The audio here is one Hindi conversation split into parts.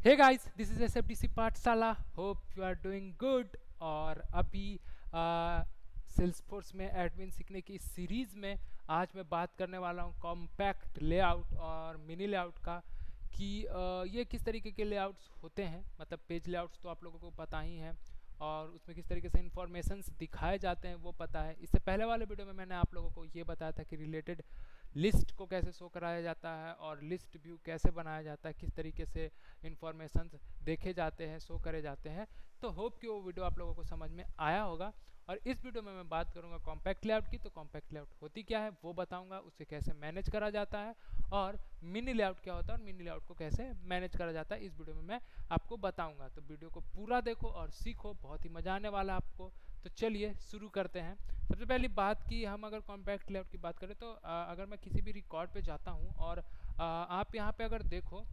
Hey guys, this is SFDC Pathshala. Hope you are doing good. और अभी सेल्सफोर्स में एडमिन सीखने की इस सीरीज़ में आज मैं बात करने वाला हूँ कॉम्पैक्ट लेआउट और मिनी लेआउट का कि ये किस तरीके के लेआउट्स होते हैं। मतलब पेज लेआउट्स तो आप लोगों को पता ही है और उसमें किस तरीके से इंफॉर्मेशंस दिखाए जाते हैं वो पता है। इससे पहले वाले वीडियो में मैंने आप लोगों को ये बताया था कि रिलेटेड लिस्ट को कैसे शो कराया जाता है और लिस्ट व्यू कैसे बनाया जाता है, किस तरीके से इंफॉर्मेशन देखे जाते हैं, शो करे जाते हैं। तो होप कि वो वीडियो आप लोगों को समझ में आया होगा। और इस वीडियो में मैं बात करूंगा कॉम्पैक्ट लेआउट की। तो कॉम्पैक्ट लेआउट होती क्या है वो बताऊंगा, उसे कैसे मैनेज करा जाता है, और मिनी लेआउट क्या होता है और मिनी लेआउट को कैसे मैनेज करा जाता है इस वीडियो में मैं आपको बताऊंगा। तो वीडियो को पूरा देखो और सीखो, बहुत ही मजा आने वाला है आपको। तो चलिए शुरू करते हैं। सबसे पहली बात कि हम अगर कॉम्पैक्ट लेआउट की बात करें तो अगर मैं किसी भी रिकॉर्ड पे जाता हूँ और आप यहाँ पे अगर देखो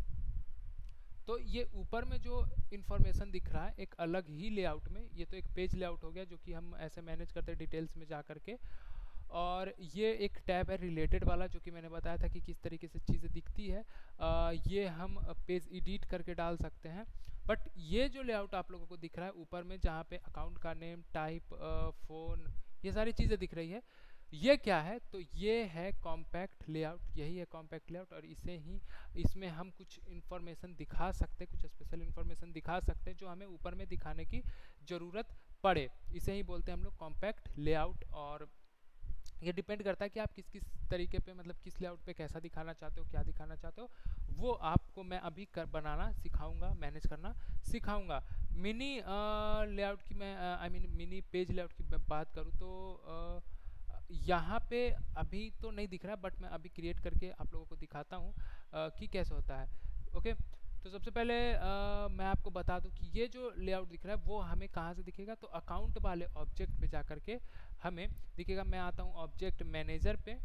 तो ये ऊपर में जो इन्फॉर्मेशन दिख रहा है एक अलग ही लेआउट में, ये तो एक पेज लेआउट हो गया जो कि हम ऐसे मैनेज करते हैं डिटेल्स में जा करके। और ये एक टैब है रिलेटेड वाला, जो कि मैंने बताया था कि किस तरीके से चीज़ें दिखती है। ये हम पेज एडिट करके डाल सकते हैं। बट ये जो लेआउट आप लोगों को दिख रहा है ऊपर में, जहाँ पे अकाउंट का नेम, टाइप, फ़ोन, ये सारी चीज़ें दिख रही है, ये क्या है? तो ये है कॉम्पैक्ट लेआउट। यही है कॉम्पैक्ट लेआउट। और इसमें हम कुछ इन्फॉर्मेशन दिखा सकते हैं, कुछ स्पेशल इन्फॉर्मेशन दिखा सकते हैं जो हमें ऊपर में दिखाने की ज़रूरत पड़े। इसे ही बोलते हैं हम लोग कॉम्पैक्ट लेआउट। और ये डिपेंड करता है कि आप किस किस तरीके पे, मतलब किस लेआउट पे कैसा दिखाना चाहते हो, क्या दिखाना चाहते हो, वो आपको मैं अभी बनाना सिखाऊंगा, मैनेज करना सिखाऊंगा। मिनी लेआउट की मैं I mean mini page layout की बात करूँ तो यहाँ पे अभी तो नहीं दिख रहा, बट मैं अभी क्रिएट करके आप लोगों को दिखाता हूँ कि कैसे होता है। ओके, तो सबसे पहले मैं आपको बता दूं कि ये जो लेआउट दिख रहा है वो हमें कहाँ से दिखेगा। तो अकाउंट वाले ऑब्जेक्ट पे जा करके हमें दिखेगा। मैं आता हूँ ऑब्जेक्ट मैनेजर पे।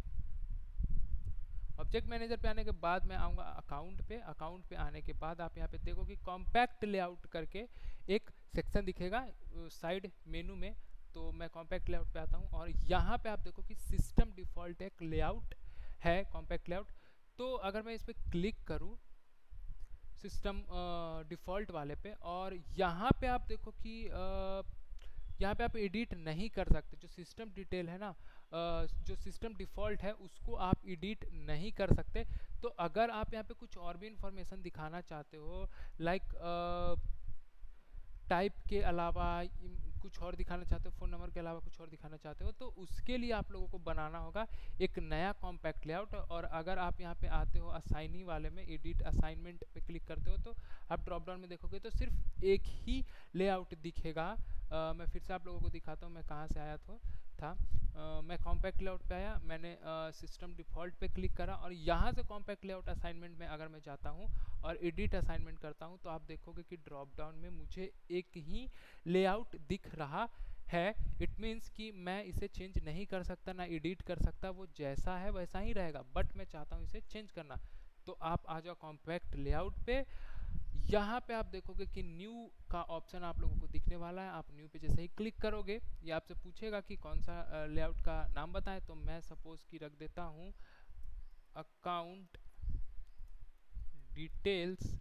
ऑब्जेक्ट मैनेजर पे आने के बाद मैं आऊँगा अकाउंट पे। अकाउंट पे आने के बाद आप यहाँ पे देखो कि कॉम्पैक्ट लेआउट करके एक सेक्शन दिखेगा साइड मेनू में। तो मैं कॉम्पैक्ट लेआउट पे आता हूँ और यहाँ पे आप देखो कि सिस्टम डिफ़ॉल्ट एक लेआउट है कॉम्पैक्ट लेआउट। तो अगर मैं इस पर क्लिक करूँ सिस्टम डिफ़ॉल्ट वाले पे, और यहाँ पे आप देखो कि यहाँ पे आप एडिट नहीं कर सकते। जो सिस्टम डिटेल है ना, जो सिस्टम डिफ़ॉल्ट है उसको आप एडिट नहीं कर सकते। तो अगर आप यहाँ पे कुछ और भी इंफॉर्मेशन दिखाना चाहते हो, लाइक टाइप के अलावा कुछ और दिखाना चाहते हो, फ़ोन नंबर के अलावा कुछ और दिखाना चाहते हो, तो उसके लिए आप लोगों को बनाना होगा एक नया कॉम्पैक्ट लेआउट। और अगर आप यहाँ पे आते हो असाइनी वाले में, एडिट असाइनमेंट पे क्लिक करते हो, तो आप ड्रॉप डाउन में देखोगे तो सिर्फ एक ही लेआउट दिखेगा। मैं फिर से आप लोगों को दिखाता हूँ मैं कहाँ से आया था। मैं कॉम्पैक्ट लेआउट पे आया, मैंने सिस्टम डिफ़ॉल्ट पे क्लिक करा और यहाँ से कॉम्पैक्ट लेआउट असाइनमेंट में अगर मैं जाता हूँ और एडिट असाइनमेंट करता हूँ, तो आप देखोगे कि ड्रॉप डाउन में मुझे एक ही लेआउट दिख रहा है। इट मीन्स कि मैं इसे चेंज नहीं कर सकता, ना एडिट कर सकता, वो जैसा है वैसा ही रहेगा। बट मैं चाहता हूँ इसे चेंज करना। तो आप आ जाओ कॉम्पैक्ट लेआउट पे। यहाँ पे आप देखोगे कि न्यू का ऑप्शन आप लोगों को दिखने वाला है। आप न्यू पे जैसे ही क्लिक करोगे, ये आपसे पूछेगा कि कौन सा लेआउट का नाम बताएं। तो मैं सपोज की रख देता हूँ अकाउंट डिटेल्स।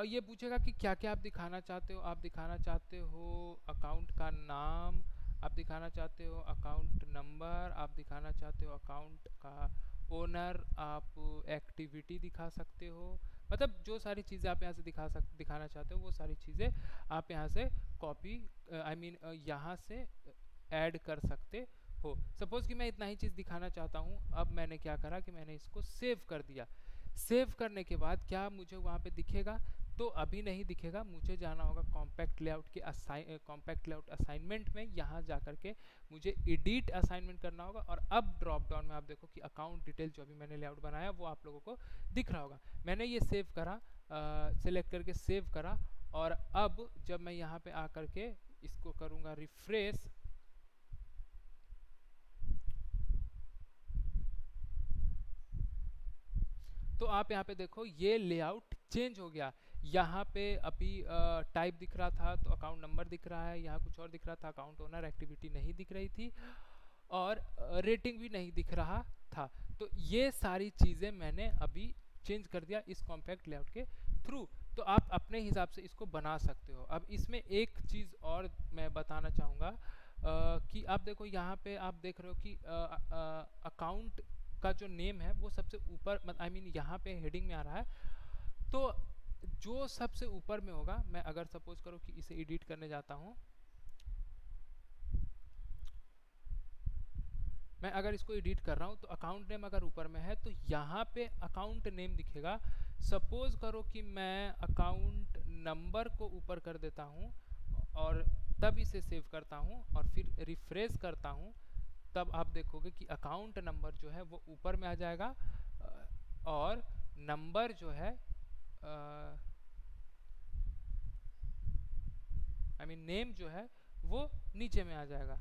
ये पूछेगा कि क्या क्या आप दिखाना चाहते हो। आप दिखाना चाहते हो अकाउंट का नाम, आप दिखाना चाहते हो अकाउंट नंबर, आप दिखाना चाहते हो अकाउंट का ओनर, आप एक्टिविटी दिखा सकते हो। मतलब जो सारी चीज़ें आप यहाँ से दिखाना चाहते हो वो सारी चीज़ें आप यहाँ से कॉपी आई मीन यहाँ से ऐड कर सकते हो। सपोज़ कि मैं इतना ही चीज़ दिखाना चाहता हूँ। अब मैंने क्या करा कि मैंने इसको सेव कर दिया। सेव करने के बाद क्या मुझे वहाँ पे दिखेगा? तो अभी नहीं दिखेगा। मुझे जाना होगा कॉम्पैक्ट लेआउट के कॉम्पैक्ट लेआउट असाइनमेंट में। यहाँ जा करके मुझे एडिट असाइनमेंट करना होगा और अब ड्रॉप डाउन में आप देखो कि अकाउंट डिटेल जो अभी मैंने लेआउट बनाया वो आप लोगों को दिख रहा होगा। मैंने ये सेव करा, सेलेक्ट करके सेव करा। और अब जब मैं यहाँ पे आ करके इसको करूँगा रिफ्रेश, तो आप यहाँ पे देखो ये लेआउट चेंज हो गया। यहाँ पे अभी टाइप दिख रहा था तो अकाउंट नंबर दिख रहा है, यहाँ कुछ और दिख रहा था, अकाउंट ओनर, एक्टिविटी नहीं दिख रही थी, और रेटिंग भी नहीं दिख रहा था। तो ये सारी चीज़ें मैंने अभी चेंज कर दिया इस कॉम्पैक्ट लेआउट के थ्रू। तो आप अपने हिसाब से इसको बना सकते हो। अब इसमें एक चीज़ और मैं बताना चाहूँगा कि आप देखो यहाँ पे आप देख रहे हो कि अकाउंट का जो नेम है वो सबसे ऊपर आई मीन यहाँ पे हेडिंग में आ रहा है। तो जो सबसे ऊपर में होगा, मैं अगर सपोज करो कि इसे एडिट करने जाता हूँ, मैं अगर इसको एडिट कर रहा हूँ तो अकाउंट नेम अगर ऊपर में है तो यहाँ पे अकाउंट नेम दिखेगा। सपोज करो कि मैं अकाउंट नंबर को ऊपर कर देता हूँ और तब इसे सेव करता हूँ और फिर रिफ्रेश करता हूँ, तब आप देखोगे कि अकाउंट नंबर जो है वो ऊपर में आ जाएगा और नंबर जो है आई मीन नेम जो है वो नीचे में आ जाएगा।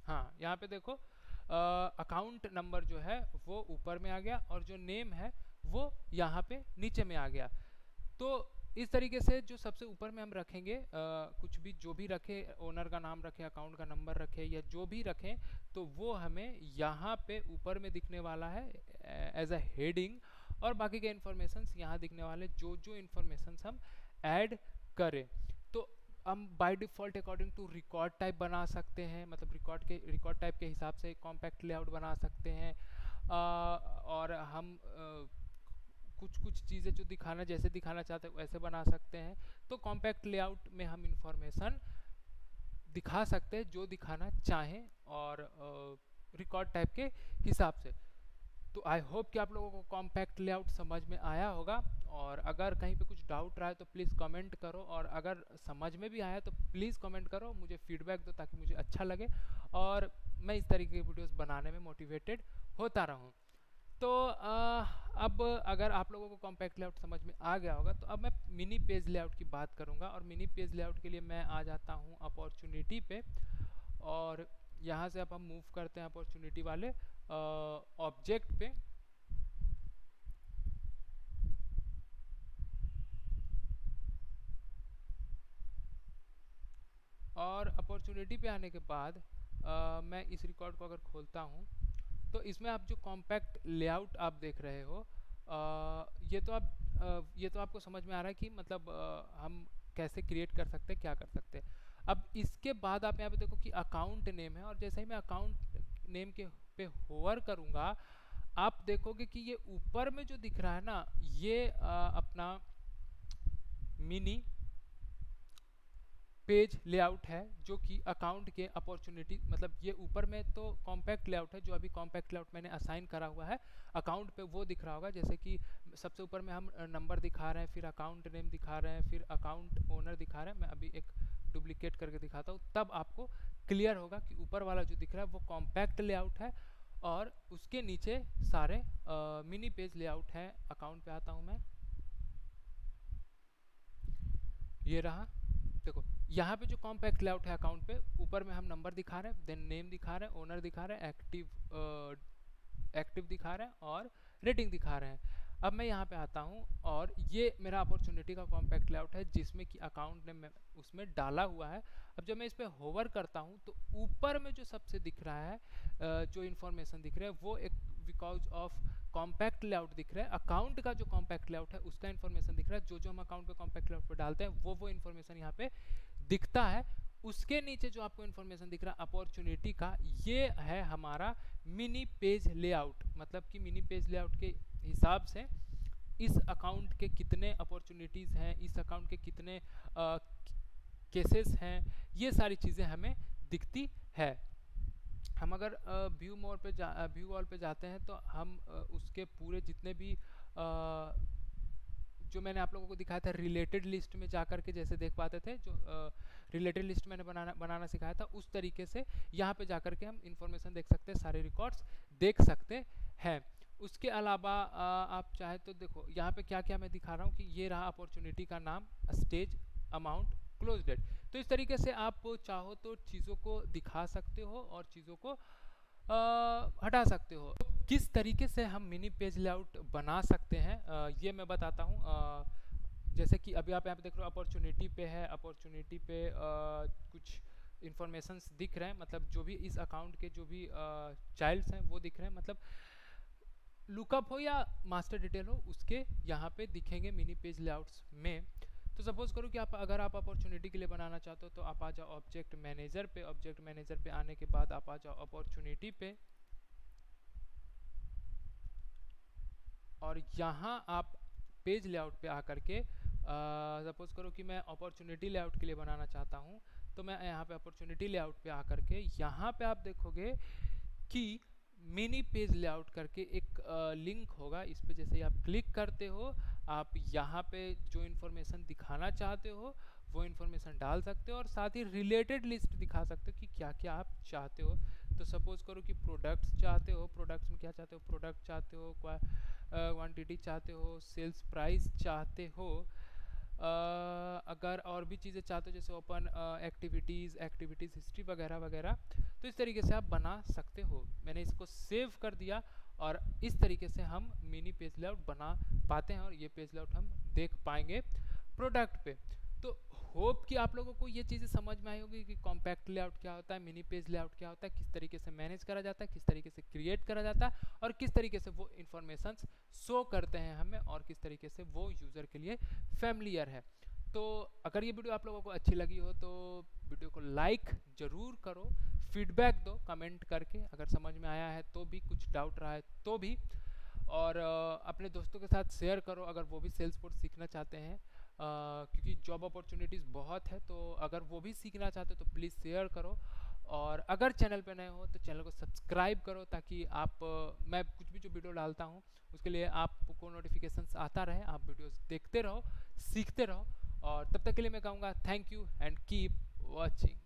हाँ, यहाँ पे देखो अकाउंट नंबर जो है वो ऊपर में आ गया और जो नेम है वो यहाँ पे नीचे में आ गया। तो इस तरीके से जो सबसे ऊपर में हम रखेंगे कुछ भी जो भी रखे, ओनर का नाम रखे, अकाउंट का नंबर रखे या जो भी रखें, तो वो हमें यहाँ पे ऊपर में दिखने वाला है एज अ हेडिंग, और बाकी के इन्फॉर्मेशंस यहाँ दिखने वाले जो जो इन्फॉर्मेशंस हम ऐड करें। तो हम by default according to record type बना सकते हैं, मतलब रिकॉर्ड टाइप के हिसाब से कॉम्पैक्ट लेआउट बना सकते हैं। और हम कुछ कुछ चीज़ें जो जैसे दिखाना चाहते हैं वैसे बना सकते हैं। तो कॉम्पैक्ट लेआउट में हम इंफॉर्मेशन दिखा सकते हैं जो दिखाना चाहें और रिकॉर्ड टाइप के हिसाब से। तो आई होप कि आप लोगों को कॉम्पैक्ट लेआउट समझ में आया होगा, और अगर कहीं पे कुछ डाउट रहा है तो प्लीज़ कमेंट करो, और अगर समझ में भी आया तो प्लीज़ कमेंट करो, मुझे फीडबैक दो ताकि मुझे अच्छा लगे और मैं इस तरीके की वीडियोस बनाने में मोटिवेटेड होता रहूँ। तो अब अगर आप लोगों को कॉम्पैक्ट लेआउट समझ में आ गया होगा तो अब मैं मिनी पेज लेआउट की बात करूंगा। और मिनी पेज लेआउट के लिए मैं आ जाता हूं अपॉर्चुनिटी पे, और यहाँ से अब हम मूव करते हैं अपॉर्चुनिटी वाले ऑब्जेक्ट पे। और अपॉर्चुनिटी पे आने के बाद मैं इस रिकॉर्ड को अगर खोलता हूँ तो इसमें आप जो कॉम्पैक्ट लेआउट आप देख रहे हो ये तो आपको समझ में आ रहा है कि मतलब हम कैसे क्रिएट कर सकते हैं, क्या कर सकते हैं। अब इसके बाद आप यहाँ पे देखो कि अकाउंट नेम है, और जैसे ही मैं अकाउंट नेम के पे होवर करूँगा आप देखोगे कि ये ऊपर में जो दिख रहा है ना, ये अपना मिनी पेज लेआउट है जो कि अकाउंट के अपॉर्चुनिटी, मतलब ये ऊपर में तो कॉम्पैक्ट लेआउट है जो अभी कॉम्पैक्ट लेआउट मैंने असाइन करा हुआ है अकाउंट पे, वो दिख रहा होगा। जैसे कि सबसे ऊपर में हम नंबर दिखा रहे हैं, फिर अकाउंट नेम दिखा रहे हैं, फिर अकाउंट ओनर दिखा रहे हैं। मैं अभी एक डुप्लीकेट करके दिखाता हूँ, तब आपको क्लियर होगा कि ऊपर वाला जो दिख रहा है वो कॉम्पैक्ट लेआउट है और उसके नीचे सारे मिनी पेज लेआउट है। अकाउंट पे आता हूँ मैं, ये रहा। देखो यहाँ पे जो कॉम्पैक्ट लेआउट है अकाउंट पे, ऊपर में हम नंबर दिखा रहे हैं, देन नेम दिखा रहे हैं, ओनर दिखा रहे हैं, एक्टिव दिखा रहे हैं और रेटिंग दिखा रहे हैं। अब मैं यहाँ पे आता हूँ और ये मेरा अपॉर्चुनिटी का कॉम्पैक्ट लेआउट है जिसमें कि अकाउंट ने उसमें डाला हुआ है। अब जब मैं इस पर होवर करता हूँ तो ऊपर में जो सबसे दिख रहा है जो इन्फॉर्मेशन दिख रहा है वो एक बिकॉज ऑफ कॉम्पैक्ट लेआउट दिख रहा है। अकाउंट का जो कॉम्पैक्ट लेआउट है उसका इन्फॉर्मेशन दिख रहा है, जो जो हम अकाउंट पे कॉम्पैक्ट लेआउट पे डालते हैं वो इन्फॉर्मेशन यहाँ पे दिखता है। उसके नीचे जो आपको इन्फॉर्मेशन दिख रहा है अपॉर्चुनिटी का, ये है हमारा मिनी पेज लेआउट। मतलब कि मिनी पेज लेआउट के हिसाब से इस अकाउंट के कितने अपॉर्चुनिटीज़ हैं, इस अकाउंट के कितने केसेस हैं, ये सारी चीज़ें हमें दिखती है। हम अगर व्यू ऑल पे जाते हैं तो हम उसके पूरे जितने भी जो मैंने आप लोगों को दिखाया था रिलेटेड लिस्ट में जाकर के जैसे देख पाते थे, जो रिलेटेड लिस्ट मैंने बनाना सिखाया था, उस तरीके से यहाँ पे जाकर के हम इंफॉर्मेशन देख सकते हैं, सारे रिकॉर्ड्स देख सकते हैं। उसके अलावा आप चाहे तो देखो यहाँ पे क्या क्या मैं दिखा रहा हूँ कि ये रहा अपॉर्चुनिटी का नाम, स्टेज, अमाउंट, क्लोज डेट। तो इस तरीके से आप चाहो तो चीज़ों को दिखा सकते हो और चीज़ों को हटा सकते हो। तो किस तरीके से हम मिनी पेज लेआउट बना सकते हैं, ये मैं बताता हूँ। जैसे कि अभी आप यहाँ पे देख रहे हो, अपॉर्चुनिटी पे है, अपॉर्चुनिटी पे कुछ इंफॉर्मेशंस दिख रहे हैं, मतलब जो भी इस अकाउंट के जो भी चाइल्ड्स हैं वो दिख रहे हैं, मतलब लुकअप हो या मास्टर डिटेल हो उसके यहाँ पे दिखेंगे मिनी पेज लेआउट्स में। तो सपोज करो कि आप, अगर आप अपॉर्चुनिटी के लिए बनाना चाहते हो तो आप आ जाओ ऑब्जेक्ट मैनेजर पे। ऑब्जेक्ट मैनेजर पे आने के बाद आप आ जाओ अपॉर्चुनिटी पे, और यहाँ आप पेज लेआउट पे आकर के सपोज करो कि मैं अपॉर्चुनिटी लेआउट के लिए बनाना चाहता हूँ, तो मैं यहाँ पे अपॉर्चुनिटी लेआउट पे आकर के यहाँ पे आप देखोगे कि मिनी पेज लेआउट करके एक लिंक होगा। इस पे जैसे ही आप क्लिक करते हो, आप यहाँ पे जो इन्फॉर्मेशन दिखाना चाहते हो वो इन्फॉर्मेशन डाल सकते हो, और साथ ही रिलेटेड लिस्ट दिखा सकते हो कि क्या क्या आप चाहते हो। तो सपोज करो कि प्रोडक्ट्स चाहते हो, प्रोडक्ट्स में क्या चाहते हो, प्रोडक्ट चाहते हो, क्वांटिटी चाहते हो, सेल्स प्राइस चाहते हो, अगर और भी चीज़ें चाहते हो जैसे ओपन एक्टिविटीज़, एक्टिविटीज़ हिस्ट्री वगैरह वगैरह, तो इस तरीके से आप बना सकते हो। मैंने इसको सेव कर दिया, और इस तरीके से हम मिनी पेज लेआउट बना पाते हैं, और ये पेज लेआउट हम देख पाएंगे प्रोडक्ट पे। तो होप कि आप लोगों को ये चीज़ें समझ में आई होगी कि कॉम्पैक्ट लेआउट क्या होता है, मिनी पेज लेआउट क्या होता है, किस तरीके से मैनेज करा जाता है, किस तरीके से क्रिएट करा जाता है, और किस तरीके से वो इन्फॉर्मेशंस शो करते हैं हमें, और किस तरीके से वो यूज़र के लिए फैमिलियर है। तो अगर ये वीडियो आप लोगों को अच्छी लगी हो तो वीडियो को लाइक ज़रूर करो, फीडबैक दो कमेंट करके, अगर समझ में आया है तो भी, कुछ डाउट रहा है तो भी, और अपने दोस्तों के साथ शेयर करो अगर वो भी सेल्सफोर्स सीखना चाहते हैं, क्योंकि जॉब अपॉर्चुनिटीज़ बहुत है, तो अगर वो भी सीखना चाहते हो तो प्लीज़ शेयर करो। और अगर चैनल पे नए हो तो चैनल को सब्सक्राइब करो, ताकि आप मैं कुछ भी जो वीडियो डालता हूँ उसके लिए आपको नोटिफिकेशंस आता रहे, आप वीडियोस देखते रहो, सीखते रहो। और तब तक के लिए मैं कहूँगा thank you and keep watching.